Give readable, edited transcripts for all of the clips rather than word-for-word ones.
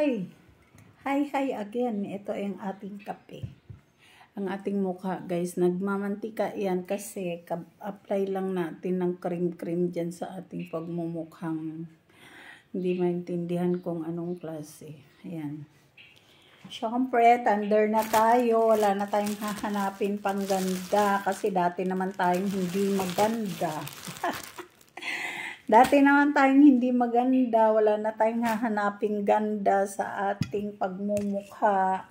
Hi! Hi again. Ito yung ating kape. Ang ating mukha, guys. Nagmamantika yan kasi apply lang natin ng cream dyan sa ating pagmumukhang hindi maintindihan kung anong klase. Ayan. Siyempre, thunder na tayo. Wala na tayong hahanapin pang ganda kasi dati naman tayong hindi maganda. Dati naman tayong hindi maganda, wala na tayong hahanaping ganda sa ating pagmumukha.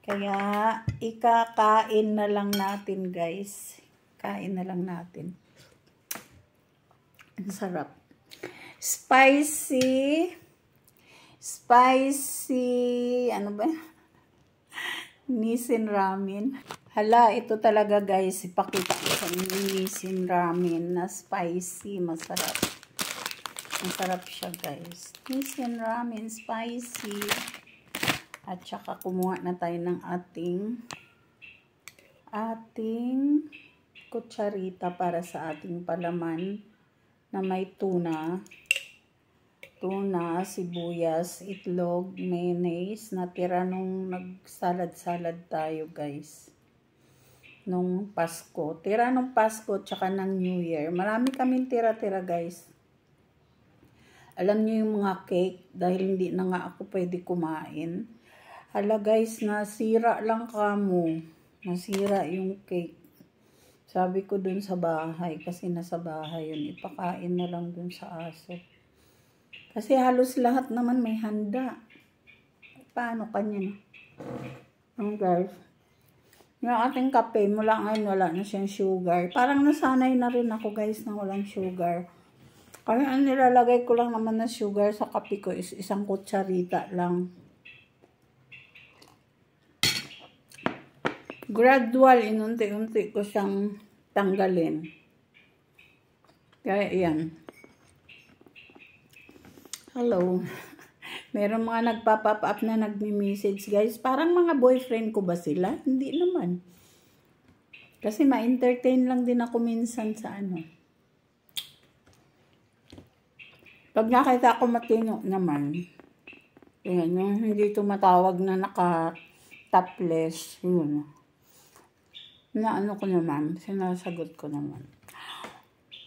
Kaya, ikakain na lang natin, guys. Kain na lang natin. Ang sarap. Spicy, ano ba? Nissin ramen. Hala, ito talaga guys, ipakita ko sa inyo Nissin ramen na spicy, masarap. Masarap siya guys. Nissin ramen spicy. At saka kumuha na tayo ng ating kutsarita para sa ating palaman na may tuna, sibuyas, itlog, mayonnaise, natira nung nagsalad-salad tayo guys. Nung Pasko. Tira nung Pasko tsaka ng New Year. Marami kaming tira-tira guys. Alam niyo yung mga cake dahil hindi na nga ako pwede kumain. Hala guys, nasira lang kamo. Nasira yung cake. Sabi ko dun sa bahay kasi nasa bahay yun. Ipakain na lang dun sa aso. Kasi halos lahat naman may handa. Paano kanya na? Guys. Yung ating kape, mula ngayon wala na siyang sugar. Parang nasanay na rin ako guys na walang sugar. Kaya ang nilalagay ko lang naman na sugar sa kape ko is isang kutsarita lang. Gradual, inunti-unti ko siyang tanggalin. Kaya yan. Hello. Meron mga nagpa-pop up na nagmi-message guys. Parang mga boyfriend ko ba sila? Hindi naman. Kasi ma-entertain lang din ako minsan sa ano. Pag nakita ako matino naman. Yan, yung hindi tumatawag na naka-topless. Yun. Na ano ko naman. Sinasagot ko naman.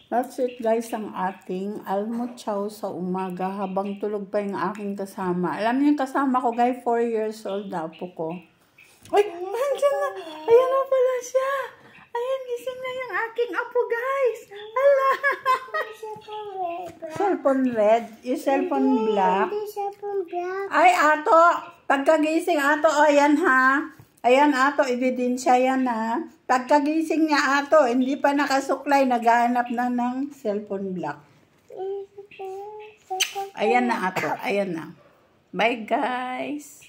That's it guys, ang ating almuchaw sa umaga habang tulog pa yung aking kasama. Alam niyo yung kasama ko guys, 4 years old na po ko. Uy, nandiyan na. Ayan na pala siya. Ayan, gising na yung aking apo guys. Ala. Cellphone red? Yung cellphone black? Ay, ato. Pagkagising ato, ayan ha. Ayan ato, ebidensya yan ha. Pagkagising niya ato, hindi pa nakasuklay, naghahanap na ng cellphone black. Ayan na ato, ayan na. Bye guys!